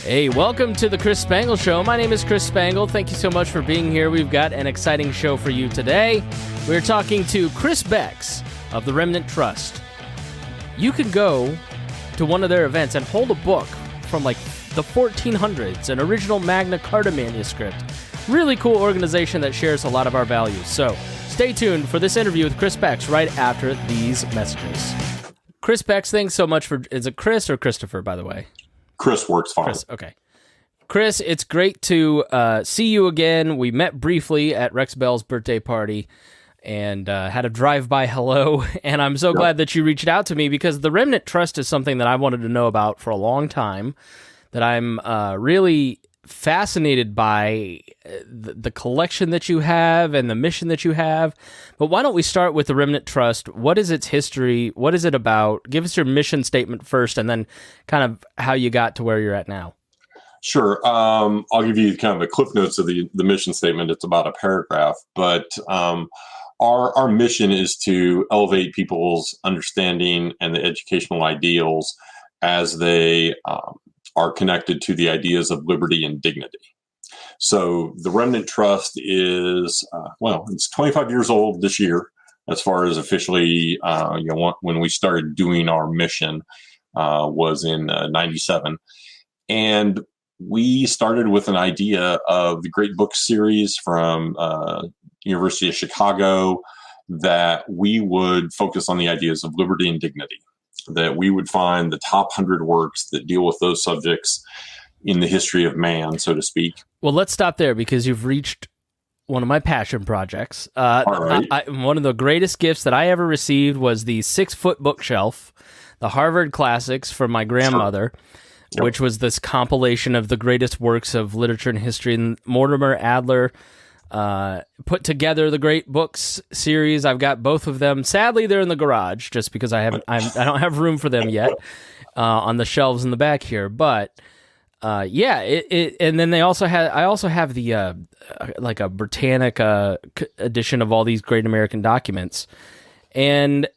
Hey, welcome to the Kris Spangle Show. My name is Kris Spangle. Thank you so much for being here. We've got an exciting show for you today. We're talking to Kris Bex of the Remnant Trust. You can go to one of their events and hold a book from like the 1400s, an original Magna Carta manuscript. Really cool organization that shares a lot of our values. So stay tuned for this interview with Kris Bex right after these messages. Kris Bex, thanks so much for... Is it Kris or Christopher, by the way? Kris works fine. Kris, okay. Kris, it's great to see you again. We met briefly at Rex Bell's birthday party and had a drive-by hello, and I'm so glad that you reached out to me because the Remnant Trust is something that I wanted to know about for a long time, that I'm really fascinated by the collection that you have and the mission that you have. But why don't we start with the Remnant Trust? What is its history? What is it about? Give us your mission statement first, and then kind of how you got to where you're at now. Sure. I'll give you kind of the cliff notes of the mission statement. It's about a paragraph, but our mission is to elevate people's understanding and the educational ideals as they are connected to the ideas of liberty and dignity. So the Remnant Trust is, it's 25 years old this year, as far as officially, when we started doing our mission was in 97. And we started with an idea of the Great Book Series from University of Chicago, that we would focus on the ideas of liberty and dignity, that we would find the top 100 works that deal with those subjects in the history of man, so to speak. Well, let's stop there because you've reached one of my passion projects. All right. One of the greatest gifts that I ever received was the 6-foot bookshelf, the Harvard Classics from my grandmother, which was this compilation of the greatest works of literature and history. And Mortimer Adler put together the Great Books series. I've got both of them. Sadly, they're in the garage just because I don't have room for them yet on the shelves in the back here. But and then I also have the like a Britannica edition of all these great American documents, and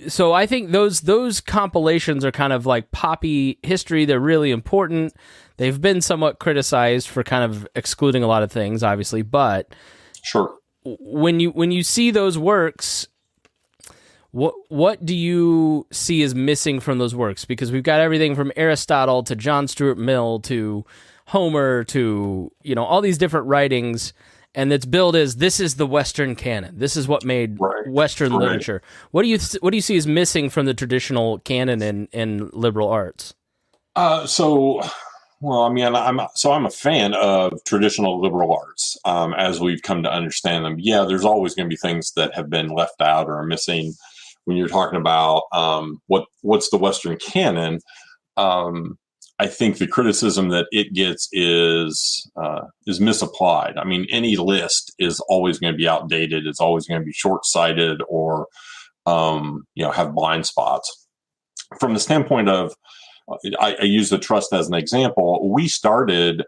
so I think those compilations are kind of like poppy history. They're really important. They've been somewhat criticized for kind of excluding a lot of things, obviously, but sure. When you see those works, what do you see as missing from those works? Because we've got everything from Aristotle to John Stuart Mill to Homer to all these different writings, and it's billed as this is the Western canon. This is what made Western literature. What do you see as missing from the traditional canon in liberal arts? I'm a fan of traditional liberal arts as we've come to understand them. Yeah, there's always going to be things that have been left out or are missing when you're talking about what's the Western canon. I think the criticism that it gets is misapplied. I mean, any list is always going to be outdated. It's always going to be short-sighted or have blind spots. From the standpoint of, I use the trust as an example. We started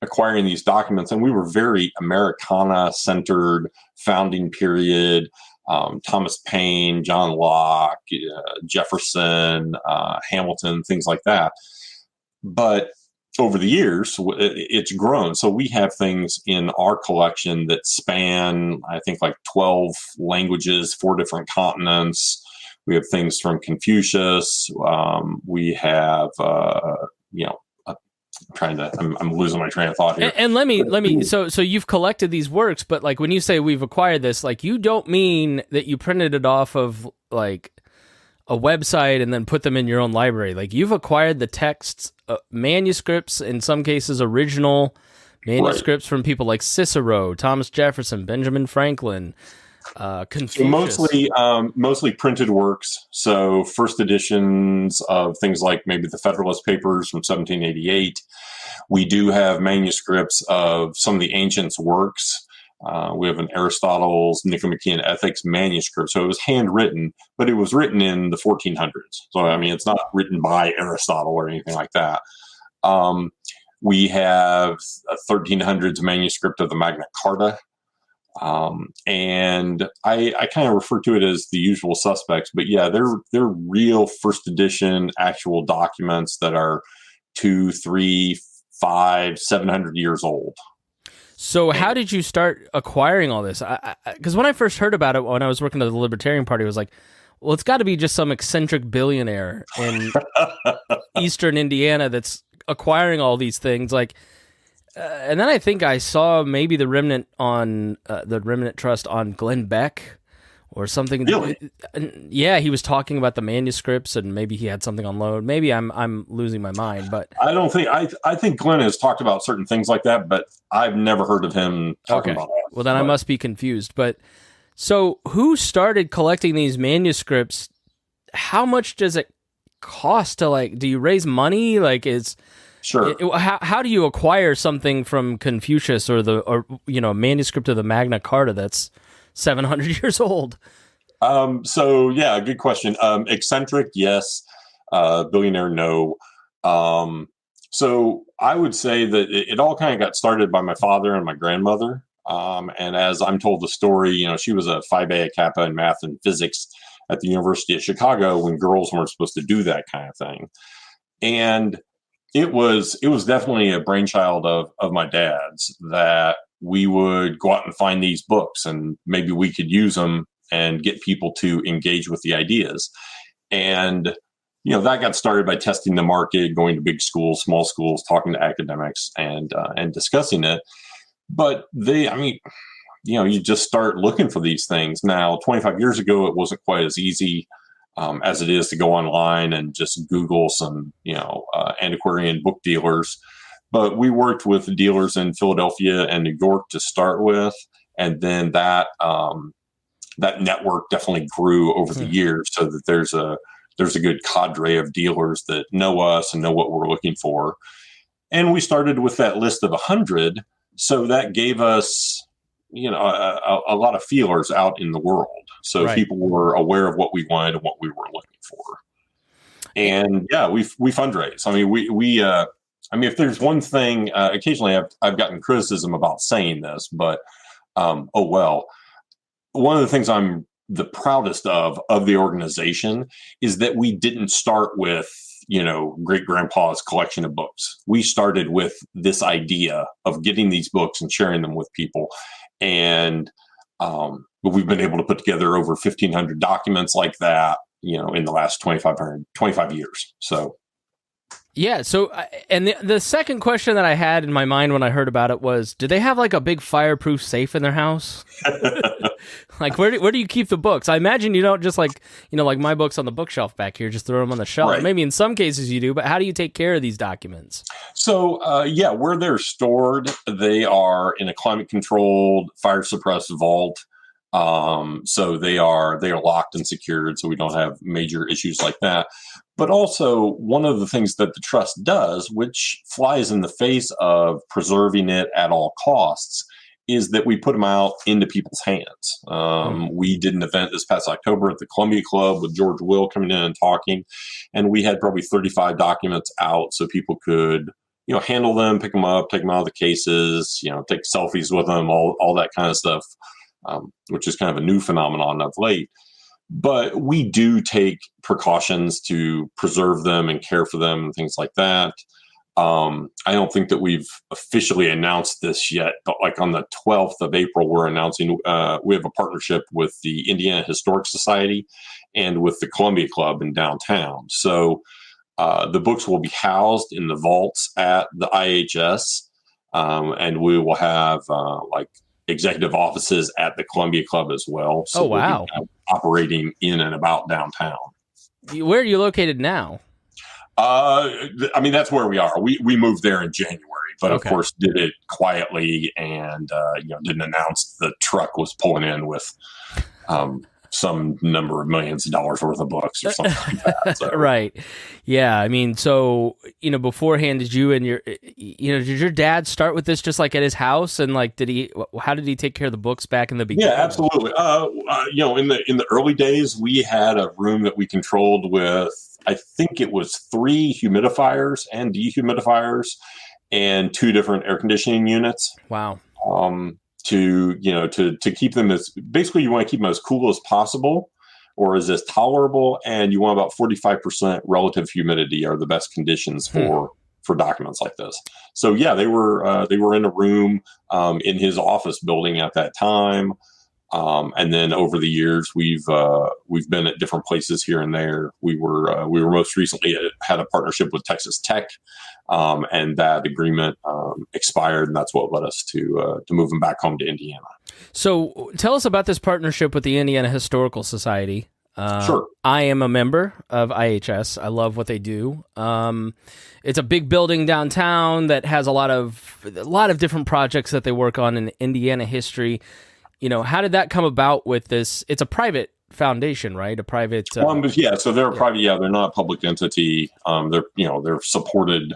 acquiring these documents, and we were very Americana-centered, founding period. Thomas Paine, John Locke, Jefferson, Hamilton, things like that. But over the years, it's grown. So we have things in our collection that span, I think, like 12 languages, 4 different continents. We have things from Confucius. We have, I'm losing my train of thought here. And let me. So you've collected these works, but like when you say we've acquired this, like you don't mean that you printed it off of like a website and then put them in your own library. Like you've acquired the texts, manuscripts, in some cases original manuscripts from people like Cicero, Thomas Jefferson, Benjamin Franklin. Confucius. So mostly printed works. So first editions of things like maybe the Federalist Papers from 1788. We do have manuscripts of some of the ancients' works. We have an Aristotle's Nicomachean Ethics manuscript. So it was handwritten, but it was written in the 1400s. So, I mean, it's not written by Aristotle or anything like that. We have a 1300s manuscript of the Magna Carta. And I kind of refer to it as the usual suspects, but yeah, they're real first edition actual documents that are 2, 3, 5, 700 years old. So how did you start acquiring all this? Because when I first heard about it, when I was working at the Libertarian Party, I was like, well, it's got to be just some eccentric billionaire in Eastern Indiana that's acquiring all these things. Like, and then I think I saw maybe the Remnant Trust on Glenn Beck or something. Really? Yeah, he was talking about the manuscripts, and maybe he had something on loan. Maybe I'm losing my mind, but I don't think I think Glenn has talked about certain things like that, but I've never heard of him talking about that. Well, then I must be confused. But so, who started collecting these manuscripts? How much does it cost to, like? Do you raise money? Like, Sure. How do you acquire something from Confucius or a manuscript of the Magna Carta that's 700 years old? So yeah, good question. Eccentric, yes. Billionaire, no. So I would say that it all kind of got started by my father and my grandmother. And as I'm told the story, she was a Phi Beta Kappa in math and physics at the University of Chicago when girls weren't supposed to do that kind of thing. And it was definitely a brainchild of my dad's, that we would go out and find these books and maybe we could use them and get people to engage with the ideas. And, that got started by testing the market, going to big schools, small schools, talking to academics and discussing it. But you just start looking for these things. Now, 25 years ago, it wasn't quite as easy as it is to go online and just Google some, antiquarian book dealers. But we worked with dealers in Philadelphia and New York to start with. And then that network definitely grew over the years, so that there's a good cadre of dealers that know us and know what we're looking for. And we started with that list of 100. So that gave us, a lot of feelers out in the world. So people were aware of what we wanted and what we were looking for. And yeah, we fundraise. I mean, if there's one thing, occasionally I've gotten criticism about saying this, but one of the things I'm the proudest of the organization is that we didn't start with, great grandpa's collection of books. We started with this idea of getting these books and sharing them with people. And we've been able to put together over 1,500 documents like that, in the last 25 years. So. Yeah. So, and the second question that I had in my mind when I heard about it was, do they have like a big fireproof safe in their house? Like, where do you keep the books? I imagine you don't just like my books on the bookshelf back here, just throw them on the shelf. Right. Maybe in some cases you do, but how do you take care of these documents? So, where they're stored, they are in a climate controlled, fire suppressed vault. So they are locked and secured, so we don't have major issues like that. But also, one of the things that the trust does, which flies in the face of preserving it at all costs, is that we put them out into people's hands. We did an event this past October at the Columbia Club with George Will coming in and talking, and we had probably 35 documents out so people could, handle them, pick them up, take them out of the cases, take selfies with them, all that kind of stuff, which is kind of a new phenomenon of late. But we do take precautions to preserve them and care for them and things like that. I don't think that we've officially announced this yet, but like on the 12th of April, we're announcing we have a partnership with the Indiana Historic Society and with the Columbia Club in downtown. So the books will be housed in the vaults at the IHS, and we will have executive offices at the Columbia Club as well. So wow. We'll be operating in and about downtown. Where are you located now? That's where we are. We moved there in January, but of course did it quietly and, didn't announce the truck was pulling in with, some number of millions of dollars worth of books or something like that. So. Right. Yeah. I mean, so, beforehand, did you and did your dad start with this just like at his house? And how did he take care of the books back in the beginning? Yeah, absolutely. In the early days, we had a room that we controlled with, I think it was 3 humidifiers and dehumidifiers and 2 different air conditioning units. Wow. To keep them basically you want to keep them as cool as possible or as tolerable, and you want about 45% relative humidity are the best conditions for documents like this. So yeah, they were in a room in his office building at that time. And then over the years, we've been at different places here and there. We were most recently had a partnership with Texas Tech, and that agreement expired, and that's what led us to move them back home to Indiana. So tell us about this partnership with the Indiana Historical Society. Sure. I am a member of IHS. I love what they do. It's a big building downtown that has a lot of different projects that they work on in Indiana history. You know, how did that come about with this? It's a private foundation, right? A private. Yeah. So they're a private. Yeah, they're not a public entity. They're supported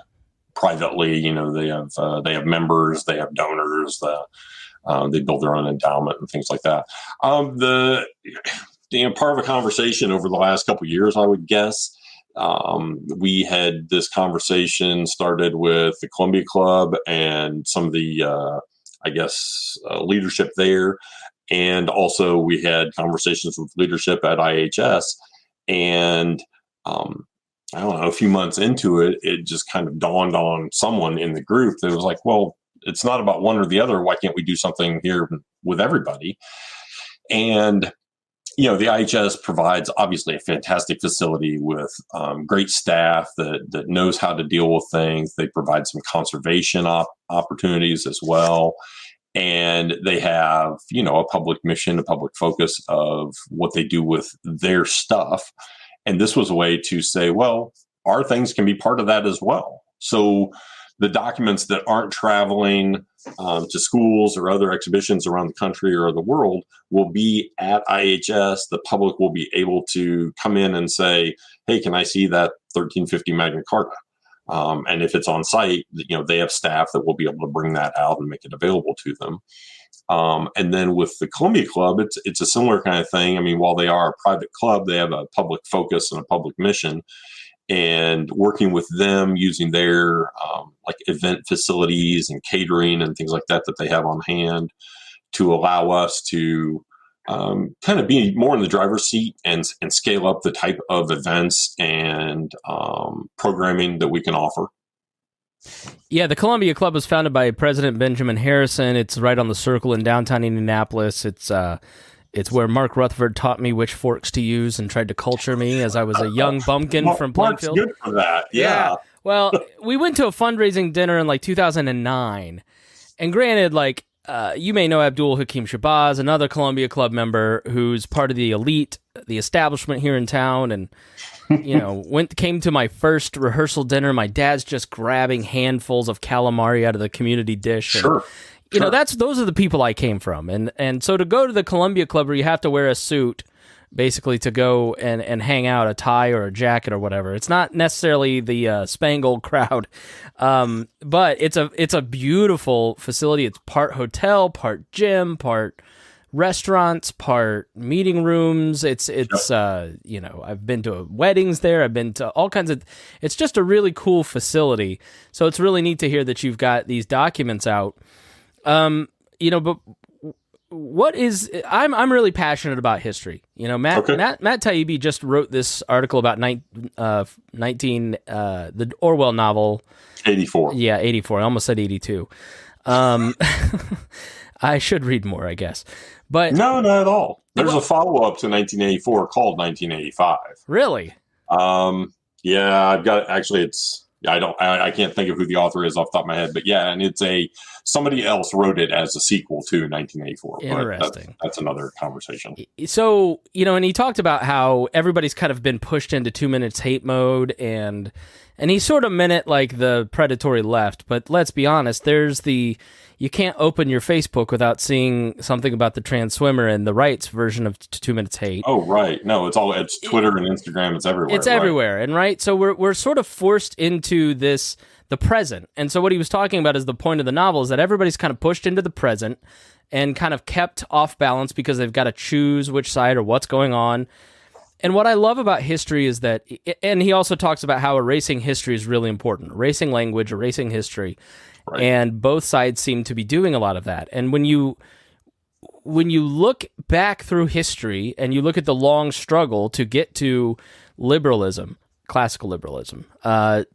privately. You know, they have members, they have donors. They build their own endowment and things like that. Part of a conversation over the last couple of years, I would guess. We had this conversation started with the Columbia Club and some of the, leadership there. And also we had conversations with leadership at IHS. And I don't know, a few months into it, it just kind of dawned on someone in the group that was like, well, it's not about one or the other. Why can't we do something here with everybody? And the IHS provides obviously a fantastic facility with great staff that knows how to deal with things. They provide some conservation opportunities as well. And they have, a public mission, a public focus of what they do with their stuff. And this was a way to say, well, our things can be part of that as well. So the documents that aren't traveling to schools or other exhibitions around the country or the world will be at IHS. The public will be able to come in and say, hey, can I see that 1350 Magna Carta? And if it's on site, they have staff that will be able to bring that out and make it available to them. And then with the Columbia Club, it's a similar kind of thing. I mean, while they are a private club, they have a public focus and a public mission. And working with them using their event facilities and catering and things like that they have on hand to allow us to kind of be more in the driver's seat and scale up the type of events and programming that we can offer. Yeah, the Columbia Club was founded by President Benjamin Harrison. It's right on the Circle in downtown Indianapolis. It's where Mark Rutherford taught me which forks to use and tried to culture me as I was a young bumpkin from Plainfield. Mark's good for that. Yeah. Well, we went to a fundraising dinner in 2009. And granted, you may know Abdul Hakim Shabazz, another Columbia Club member who's part of the elite, the establishment here in town. And, came to my first rehearsal dinner. My dad's just grabbing handfuls of calamari out of the community dish. Sure. And, those are the people I came from. And so to go to the Columbia Club where you have to wear a suit, basically to go and hang out, a tie or a jacket or whatever. It's not necessarily the spangled crowd, but it's a beautiful facility. It's part hotel, part gym, part restaurants, part meeting rooms. It's I've been to weddings there. I've been to all kinds of. It's just a really cool facility. So it's really neat to hear that you've got these documents out. But what is I'm really passionate about history. Matt Taibbi just wrote this article about the Orwell novel 84. Yeah, 84. I almost said 82. I should read more, I guess. But no, not at all. There's a follow-up to 1984 called 1985. Really? Yeah, I've got actually. I can't think of who the author is off the top of my head, but yeah, and somebody else wrote it as a sequel to 1984. Interesting. That's another conversation. So, and he talked about how everybody's kind of been pushed into 2 minutes hate mode, and he sort of meant it like the predatory left, but let's be honest, you can't open your Facebook without seeing something about the trans swimmer and the right's version of 2 minutes hate. Oh, right. No, it's Twitter and Instagram. It's everywhere. It's everywhere. And right. So we're sort of forced into the present. And so what he was talking about is the point of the novel is that everybody's kind of pushed into the present and kind of kept off balance because they've got to choose which side or what's going on. And what I love about history is that, and he also talks about how erasing history is really important, erasing language, erasing history. Right. And both sides seem to be doing a lot of that. And when you look back through history and you look at the long struggle to get to liberalism, classical liberalism,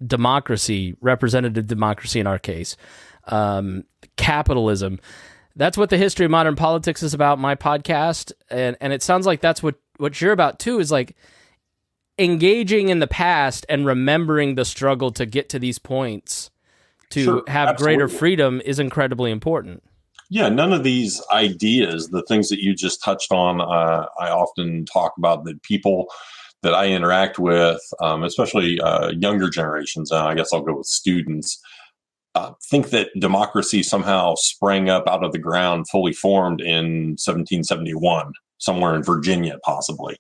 democracy, representative democracy in our case, capitalism. That's what the history of modern politics is about, my podcast. And it sounds like that's what you're about too, is like engaging in the past and remembering the struggle to get to these points to have greater freedom is incredibly important. Yeah, none of these ideas, the things that you just touched on, I often talk about that people that I interact with, especially younger generations, I guess I'll go with students, think that democracy somehow sprang up out of the ground, fully formed in 1771, somewhere in Virginia, possibly.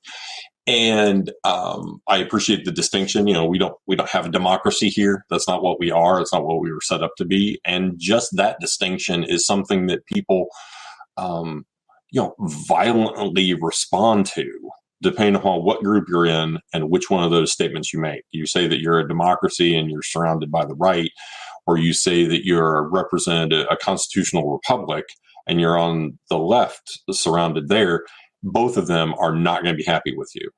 And I appreciate the distinction. We don't have a democracy here. That's not what we are. It's not what we were set up to be. And just that distinction is something that people, violently respond to, depending upon what group you're in and which one of those statements you make. You say that you're a democracy and you're surrounded by the right, or you say that you're a constitutional republic and you're on the left, surrounded there. Both of them are not going to be happy with you.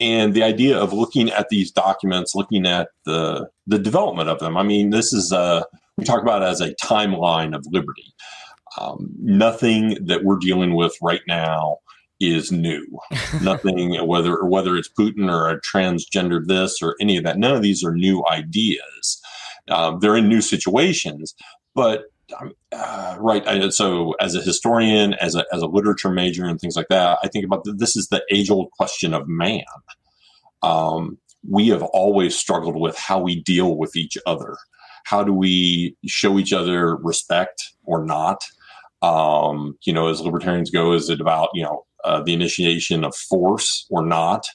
And the idea of looking at these documents, looking at the development of them, I mean, this is we talk about it as a timeline of liberty. Nothing that we're dealing with right now is new. Nothing, whether it's Putin or a transgender this or any of that, none of these are new ideas. They're in new situations, but right. So as a historian, as a literature major and things like that, I think about this is the age-old question of man. We have always struggled with how we deal with each other. How do we show each other respect or not? As libertarians go, is it about, the initiation of force or not?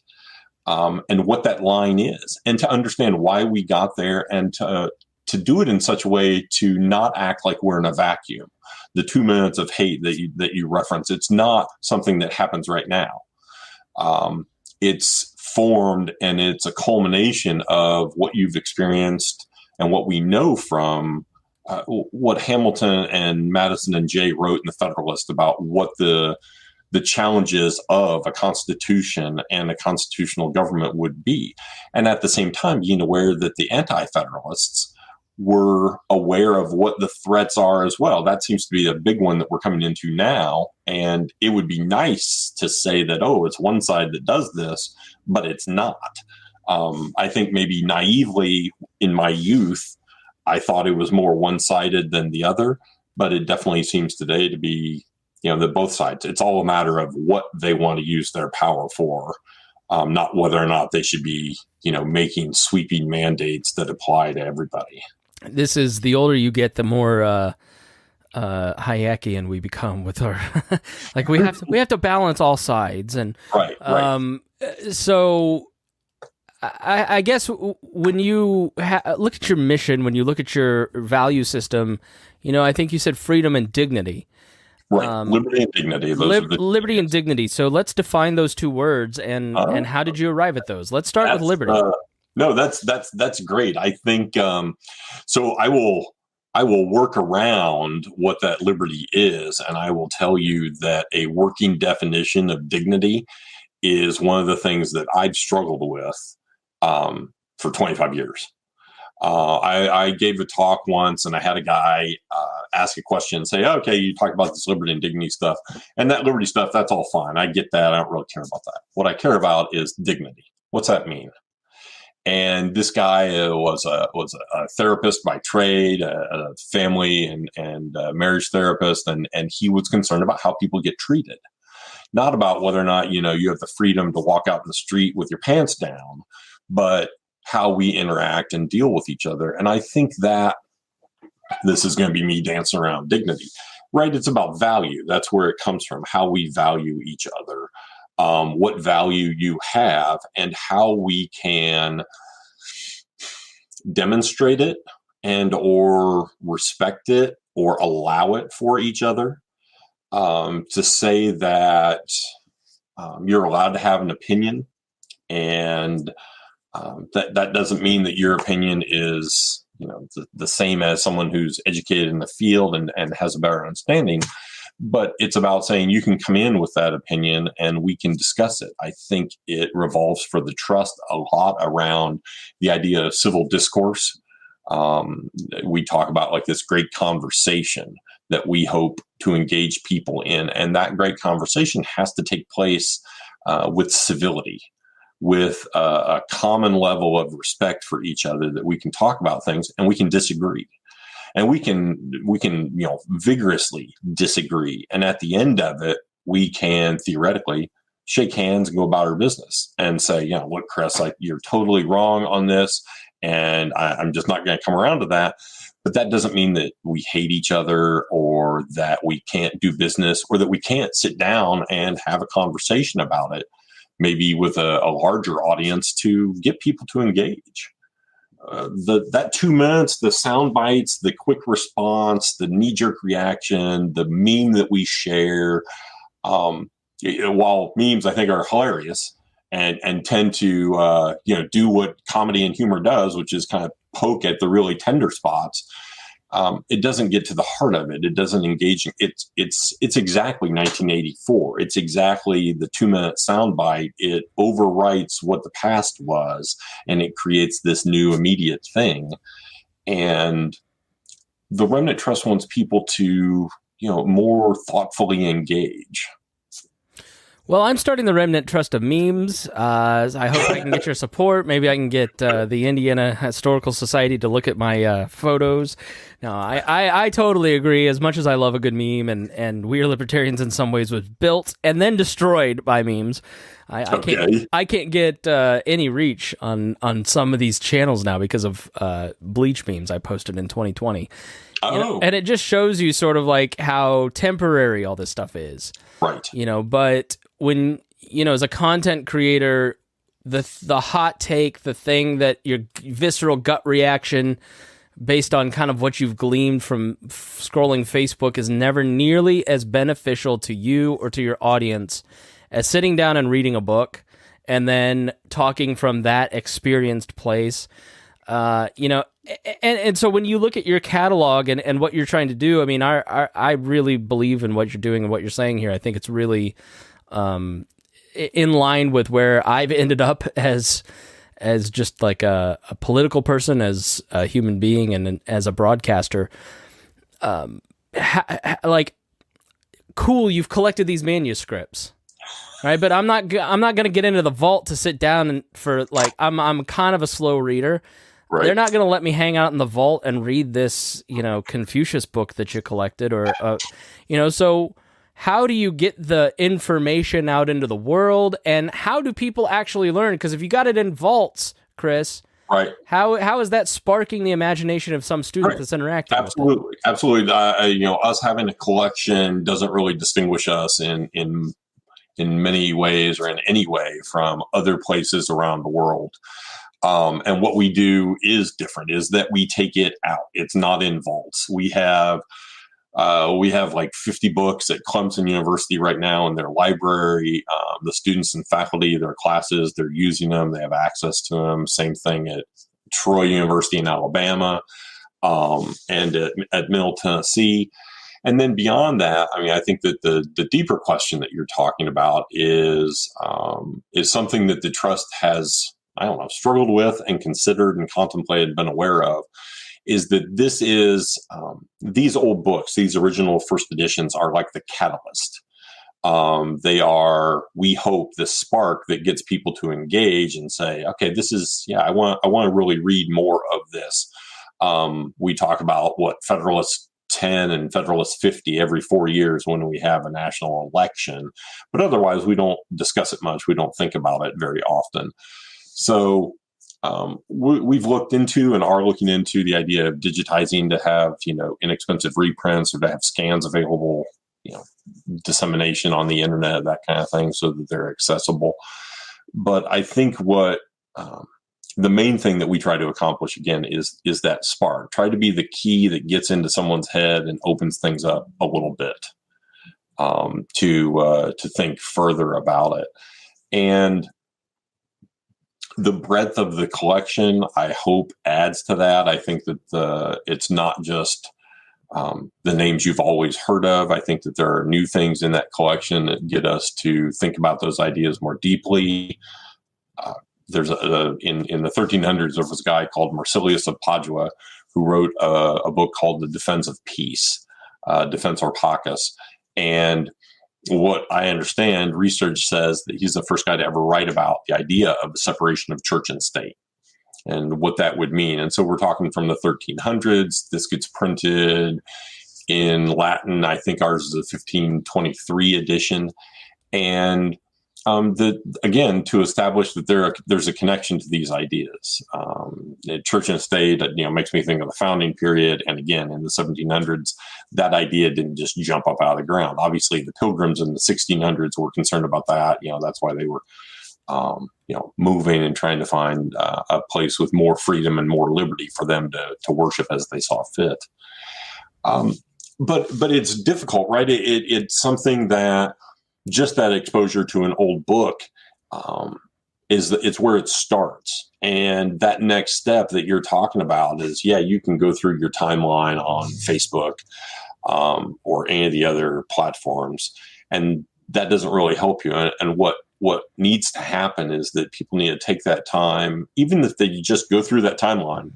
And what that line is, and to understand why we got there, and to do it in such a way to not act like we're in a vacuum. The 2 minutes of hate that you reference, it's not something that happens right now. It's formed, and it's a culmination of what you've experienced and what we know from what Hamilton and Madison and Jay wrote in the Federalist about what the challenges of a constitution and a constitutional government would be. And at the same time, being aware that the anti-federalists were aware of what the threats are as well. That seems to be a big one that we're coming into now. And it would be nice to say that, it's one side that does this, but it's not. I think maybe naively in my youth, I thought it was more one-sided than the other, but it definitely seems today to be, that both sides, it's all a matter of what they want to use their power for, not whether or not they should be, making sweeping mandates that apply to everybody. This is, the older you get, the more Hayekian we become with our like we have to balance all sides, and right. So I guess when you look at your mission, when you look at your value system, I think you said freedom and dignity. Right, liberty and dignity. Liberty and dignity. So let's define those two words, and how did you arrive at those? Let's start with liberty. No, that's great. I think so. I will work around what that liberty is, and I will tell you that a working definition of dignity is one of the things that I've struggled with for 25 years. I gave a talk once, and I had a guy ask a question and say, okay, you talk about this liberty and dignity stuff, and that liberty stuff, that's all fine. I get that. I don't really care about that. What I care about is dignity. What's that mean? And this guy was a therapist by trade, a family and marriage therapist, and he was concerned about how people get treated, not about whether or not you have the freedom to walk out in the street with your pants down, but how we interact and deal with each other. And I think that this is going to be me dancing around dignity, right? It's about value. That's where it comes from, how we value each other, what value you have, and how we can demonstrate it and or respect it or allow it for each other. To say that you're allowed to have an opinion, and that doesn't mean that your opinion is the same as someone who's educated in the field and has a better understanding, but it's about saying you can come in with that opinion and we can discuss it. I think it revolves for the trust a lot around the idea of civil discourse. We talk about like this great conversation that we hope to engage people in, and that great conversation has to take place with civility, with a common level of respect for each other, that we can talk about things and we can disagree. And we can vigorously disagree. And at the end of it, we can theoretically shake hands and go about our business and say, look, Kris, you're totally wrong on this. And I'm just not going to come around to that. But that doesn't mean that we hate each other, or that we can't do business, or that we can't sit down and have a conversation about it, maybe with a larger audience, to get people to engage. That 2 minutes, the sound bites, the quick response, the knee-jerk reaction, the meme that we share, while memes I think are hilarious and tend to do what comedy and humor does, which is kind of poke at the really tender spots. It doesn't get to the heart of it. It doesn't engage. It's exactly 1984. It's exactly the 2 minute soundbite. It overwrites what the past was, and it creates this new immediate thing. And the Remnant Trust wants people to, more thoughtfully engage. Well, I'm starting the Remnant Trust of memes. I hope I can get your support. Maybe I can get the Indiana Historical Society to look at my photos. No, I totally agree. As much as I love a good meme, and We Are Libertarians in some ways was built and then destroyed by memes. I can't get any reach on some of these channels now because of bleach memes I posted in 2020. Oh. And it just shows you sort of like how temporary all this stuff is. Right. But when, as a content creator, the hot take, the thing that your visceral gut reaction based on kind of what you've gleaned from scrolling Facebook is never nearly as beneficial to you or to your audience as sitting down and reading a book and then talking from that experienced place. And so when you look at your catalog and what you're trying to do, I mean, I really believe in what you're doing and what you're saying here. I think it's really in line with where I've ended up as just like a political person, as a human being, and as a broadcaster. Cool, you've collected these manuscripts, right? But I'm not going to get into the vault to sit down and I'm kind of a slow reader. Right. They're not going to let me hang out in the vault and read this, Confucius book that you collected, or, so how do you get the information out into the world, and how do people actually learn? Because if you got it in vaults, Kris, right, how is that sparking the imagination of some student that's interacting? Absolutely, absolutely. Us having a collection doesn't really distinguish us in many ways, or in any way, from other places around the world. And what we do is different, is that we take it out. It's not in vaults. We have like 50 books at Clemson University right now in their library. The students and faculty, their classes, they're using them. They have access to them. Same thing at Troy University in Alabama, and at Middle Tennessee. And then beyond that, I mean, I think that the deeper question that you're talking about is something that the trust has, struggled with and considered and contemplated, been aware of, is that this is, these old books, these original first editions, are like the catalyst. They are, we hope, the spark that gets people to engage and say, okay, this is, I want to really read more of this. We talk about Federalist 10 and Federalist 50 every 4 years when we have a national election, but otherwise we don't discuss it much. We don't think about it very often. So we've looked into and are looking into the idea of digitizing to have, inexpensive reprints, or to have scans available, dissemination on the internet, that kind of thing, so that they're accessible. But I think what the main thing that we try to accomplish, again, is that spark. Try to be the key that gets into someone's head and opens things up a little bit, to think further about it. And the breadth of the collection, I hope, adds to that. I think that it's not just the names you've always heard of. I think that there are new things in that collection that get us to think about those ideas more deeply. There's in the 1300s, there was a guy called Marsilius of Padua who wrote a book called The Defense of Peace, Defense Pacus. And what I understand, research says that he's the first guy to ever write about the idea of the separation of church and state and what that would mean. And so we're talking from the 1300s. This gets printed in Latin. I think ours is a 1523 edition. And again, to establish that there's a connection to these ideas. Church and state, makes me think of the founding period. And again, in the 1700s, that idea didn't just jump up out of the ground. Obviously, the Pilgrims in the 1600s were concerned about that. That's why they were, moving and trying to find a place with more freedom and more liberty for them to worship as they saw fit. But it's difficult, right? It's something that just that exposure to an old book it's where it starts. And that next step that you're talking about is, you can go through your timeline on Facebook or any of the other platforms, and that doesn't really help you. And what needs to happen is that people need to take that time, even if they just go through that timeline, and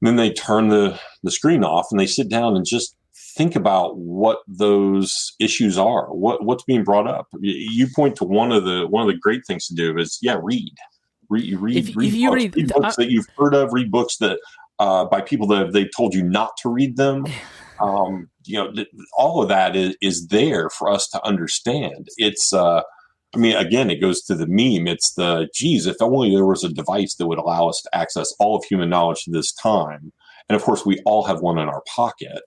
then they turn the screen off and they sit down and just think about what those issues are, what's being brought up. You point to one of the great things to do is read books that you've heard of, read books that by people that they've told you not to read them. All of that is there for us to understand. It's again, it goes to the meme. It's if only there was a device that would allow us to access all of human knowledge to this time. And of course, we all have one in our pocket.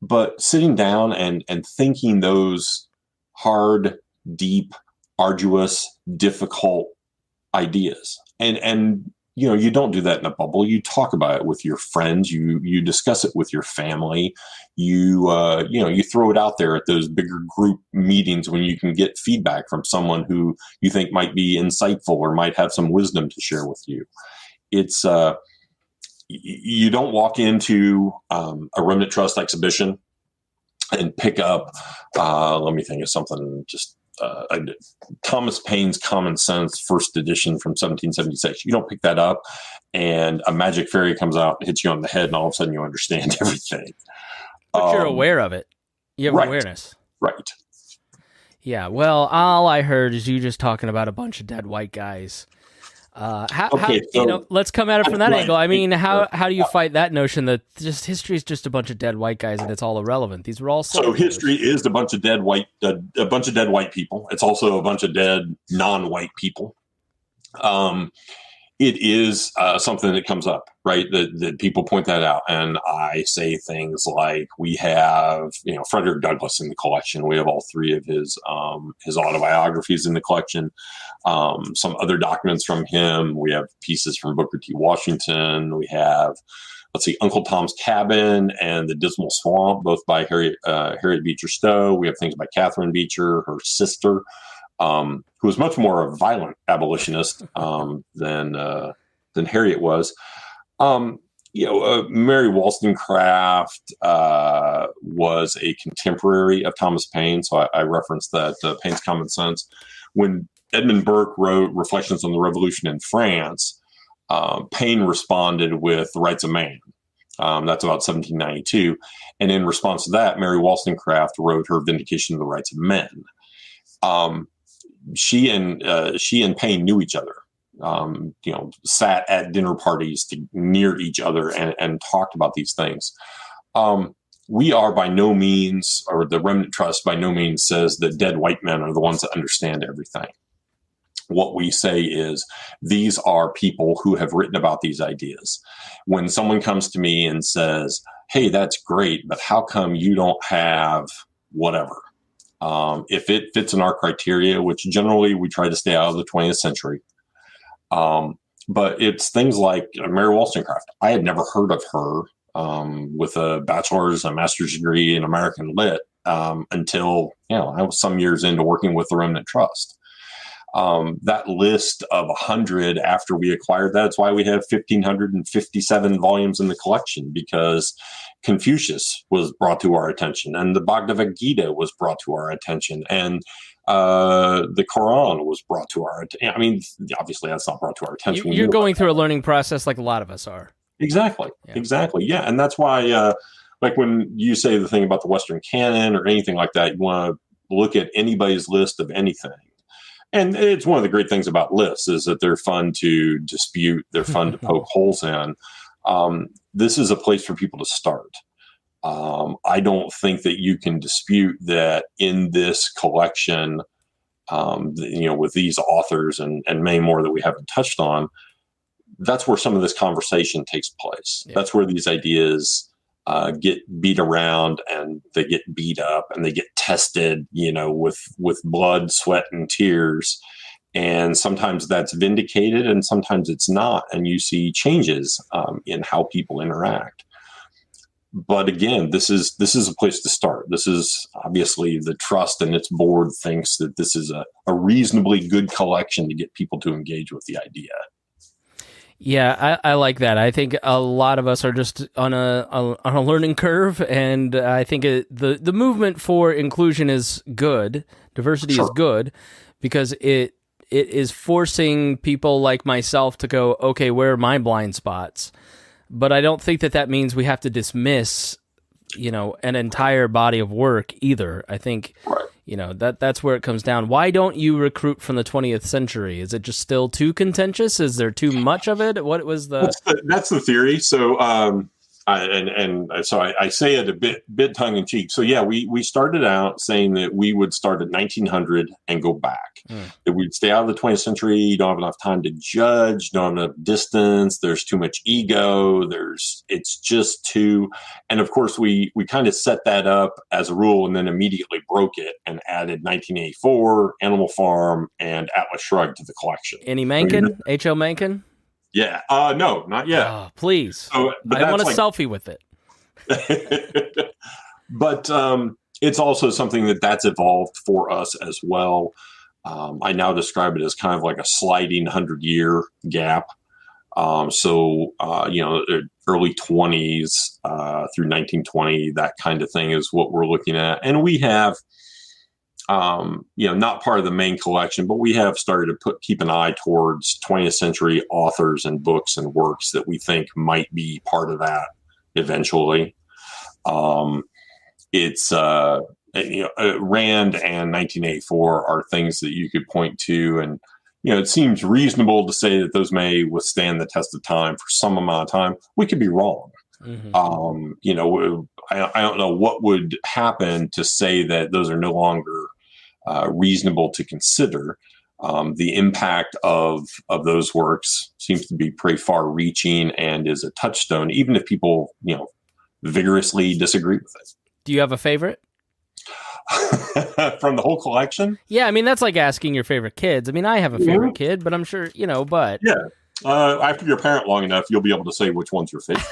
But sitting down and thinking those hard, deep, arduous, difficult ideas, and you don't do that in a bubble. You talk about it with your friends. You discuss it with your family. You throw it out there at those bigger group meetings when you can get feedback from someone who you think might be insightful or might have some wisdom to share with you. It's you don't walk into a Remnant Trust exhibition and pick up, let me think of something, just Thomas Paine's Common Sense, first edition from 1776. You don't pick that up and a magic fairy comes out and hits you on the head and all of a sudden you understand everything. But you're aware of it. You have awareness. Right. Yeah, well, all I heard is you just talking about a bunch of dead white guys. Let's come at it from that angle. I mean, how do you fight that notion that just history is just a bunch of dead white guys and it's all irrelevant? These were all so history is a bunch of dead white people. It's also a bunch of dead non-white people. It is something that comes up, right? That people point that out, and I say things like, we have Frederick Douglass in the collection. We have all three of his autobiographies in the collection. Some other documents from him. We have pieces from Booker T. Washington. We have, Uncle Tom's Cabin and The Dismal Swamp, both by Harriet Beecher Stowe. We have things by Catherine Beecher, her sister, who was much more a violent abolitionist than Harriet was. Mary Wollstonecraft was a contemporary of Thomas Paine, so I referenced that Paine's Common Sense. When Edmund Burke wrote Reflections on the Revolution in France, Paine responded with The Rights of Man. That's about 1792. And in response to that, Mary Wollstonecraft wrote her Vindication of the Rights of Men. She and Paine knew each other, sat at dinner parties near each other and talked about these things. We are by no means, or the Remnant Trust by no means says that dead white men are the ones that understand everything. What we say is these are people who have written about these ideas. When someone comes to me and says, hey, that's great, but how come you don't have whatever? If it fits in our criteria, which generally we try to stay out of the 20th century. But it's things like Mary Wollstonecraft. I had never heard of her with a bachelor's and master's degree in American Lit until I was some years into working with the Remnant Trust. That list of 100 after we acquired that's why we have 1,557 volumes in the collection, because Confucius was brought to our attention, and the Bhagavad Gita was brought to our attention, and the Quran was brought to our attention. I mean, obviously that's not brought to our attention. You're going through a learning process like a lot of us are. Exactly. Yeah. And that's why, like when you say the thing about the Western canon or anything like that, you want to look at anybody's list of anything. And it's one of the great things about lists is that they're fun to dispute. They're fun to poke holes in. This is a place for people to start. I don't think that you can dispute that in this collection, with these authors and many more that we haven't touched on, that's where some of this conversation takes place. Yeah. That's where these ideas get beat around and they get beat up and they get tested, with blood, sweat, and tears. And sometimes that's vindicated and sometimes it's not. And you see changes in how people interact. But again, this is a place to start. This is obviously the trust and its board thinks that this is a reasonably good collection to get people to engage with the idea. Yeah, I like that. I think a lot of us are just on a learning curve, and I think the movement for inclusion is good. Diversity is good because it is forcing people like myself to go, okay, where are my blind spots? But I don't think that means we have to dismiss, an entire body of work either. I think, that's where it comes down. Why don't you recruit from the 20th century? Is it just still too contentious? Is there too much of it? What was that's the theory. So, I say it a bit tongue in cheek. So yeah, we started out saying that we would start at 1900 and go back. That we'd stay out of the 20th century. You don't have enough time to judge. Don't have enough distance. There's too much ego. It's just too. And of course, we kind of set that up as a rule, and then immediately broke it and added 1984, Animal Farm, and Atlas Shrugged to the collection. Any Mencken? H.O. Mencken? Yeah. No, not yet. Oh, please. So, I want a selfie with it. But it's also something that's evolved for us as well. I now describe it as kind of like a sliding 100-year gap. Early 20s through 1920, that kind of thing is what we're looking at. And we have, not part of the main collection, but we have started to keep an eye towards 20th century authors and books and works that we think might be part of that eventually. Rand and 1984 are things that you could point to, and it seems reasonable to say that those may withstand the test of time for some amount of time. We could be wrong. Mm-hmm. I don't know what would happen to say that those are no longer reasonable to consider. The impact of those works seems to be pretty far-reaching and is a touchstone, even if people vigorously disagree with it. Do you have a favorite? From the whole collection? Yeah, I mean, that's like asking your favorite kids. I mean, I have a favorite kid, but I'm sure, but... Yeah. After you're a parent long enough, you'll be able to say which one's your favorite.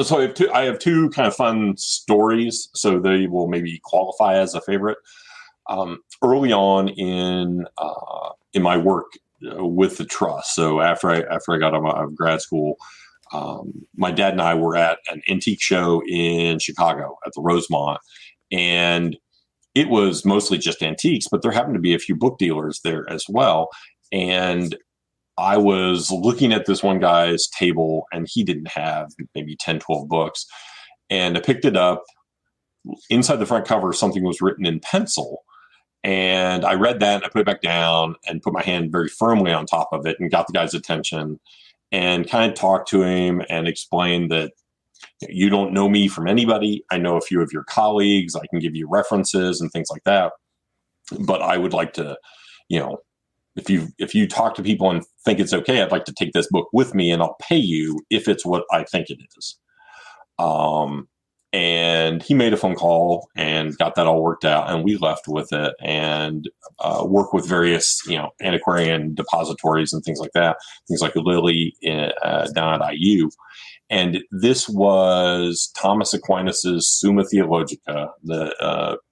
So I have two kind of fun stories, so they will maybe qualify as a favorite. Early on in my work with the trust, so after I got out of grad school, my dad and I were at an antique show in Chicago at the Rosemont, and it was mostly just antiques, but there happened to be a few book dealers there as well. And I was looking at this one guy's table, and he didn't have maybe 10, 12 books. And I picked it up. Inside the front cover, something was written in pencil. And I read that, and I put it back down and put my hand very firmly on top of it and got the guy's attention and kind of talked to him and explained that you don't know me from anybody. I know a few of your colleagues. I can give you references and things like that. But I would like to, if you talk to people and think it's okay, I'd like to take this book with me and I'll pay you if it's what I think it is. And he made a phone call and got that all worked out, and we left with it and work with various, antiquarian depositories and things like that, things like Lilly down at IU. And this was Thomas Aquinas's Summa Theologica,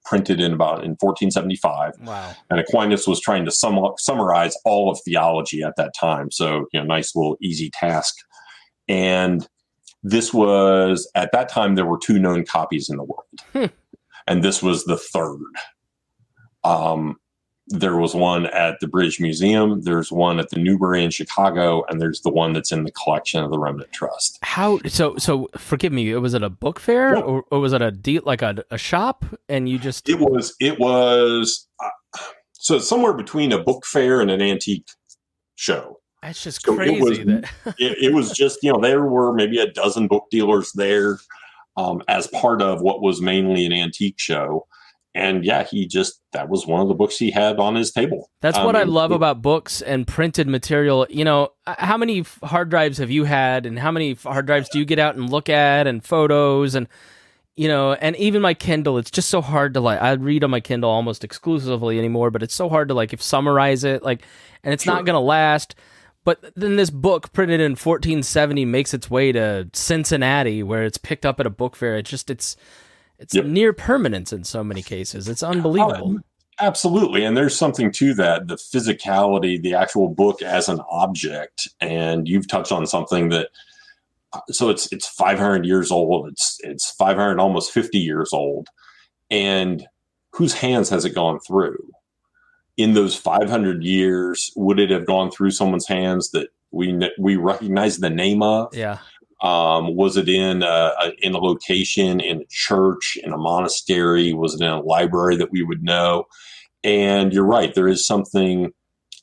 printed in 1475. Wow. And Aquinas was trying to summarize all of theology at that time. So, nice little easy task. And this was, at that time, there were 2 known copies in the world. And this was the 3rd. There was one at the British Museum. There's one at the Newbury in Chicago, and there's the one that's in the collection of the Remnant Trust. How so? Forgive me. Was it a book fair, or was it a deal, like a shop? And you just it was so somewhere between a book fair and an antique show. That's just crazy. It was just there were maybe a dozen book dealers there as part of what was mainly an antique show. And that was one of the books he had on his table. That's what I love about books and printed material. How many hard drives have you had, and how many hard drives do you get out and look at, and photos, and and even my Kindle, it's just so hard to I read on my Kindle almost exclusively anymore, but it's so hard to summarize it, and it's not going to last. But then this book printed in 1470 makes its way to Cincinnati, where it's picked up at a book fair. It's near permanence in so many cases. It's unbelievable. Absolutely. And there's something to that, the physicality, the actual book as an object. And you've touched on something that, so it's 500 years old. It's 500, almost 50 years old. And whose hands has it gone through? In those 500 years, would it have gone through someone's hands that we recognize the name of? Yeah. Was it in a location, in a church, in a monastery? Was it in a library that we would know? And you're right. There is something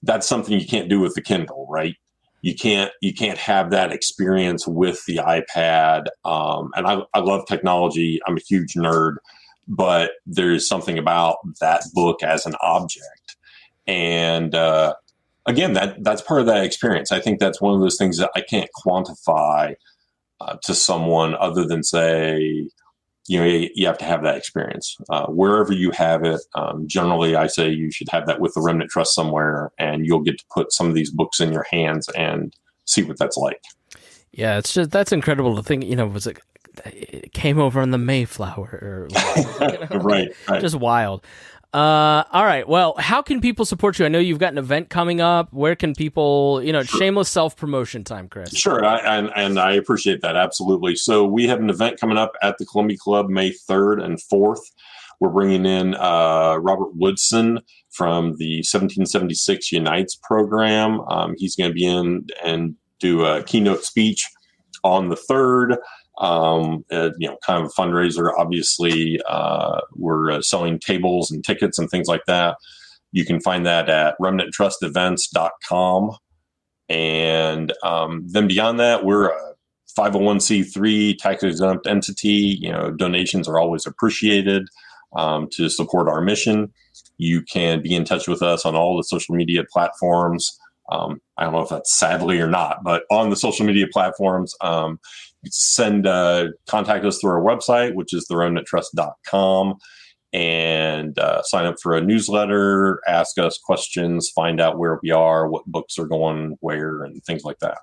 you can't do with the Kindle, right? You can't have that experience with the iPad. And I love technology. I'm a huge nerd, but there's something about that book as an object. And, again, that's part of that experience. I think that's one of those things that I can't quantify to someone other than say, you have to have that experience. Wherever you have it, generally I say you should have that with the Remnant Trust somewhere, and you'll get to put some of these books in your hands and see what that's like. Yeah, that's incredible to think, was it came over on the Mayflower? Or, right. Just wild. All right. Well, how can people support you? I know you've got an event coming up. Where can people, shameless self-promotion time, Kris? Sure. And I appreciate that. Absolutely. So we have an event coming up at the Columbia Club, May 3rd and 4th. We're bringing in Robert Woodson from the 1776 Unites program. He's going to be in and do a keynote speech on the 3rd. Kind of a fundraiser. Obviously, we're selling tables and tickets and things like that. You can find that at remnanttrustevents.com. And then beyond that, we're a 501c3 tax-exempt entity. Donations are always appreciated to support our mission. You can be in touch with us on all the social media platforms. I don't know if that's sadly or not, but on the social media platforms, contact us through our website, which is theremnanttrust.com, and sign up for a newsletter, ask us questions, find out where we are, what books are going where, and things like that.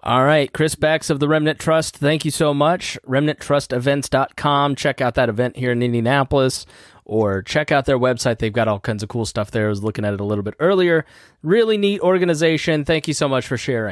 All right, Kris Bex of the Remnant Trust, thank you so much. remnanttrustevents.com. Check out that event here in Indianapolis, or check out their website. They've got all kinds of cool stuff there. I was looking at it a little bit earlier. Really neat organization. Thank you so much for sharing.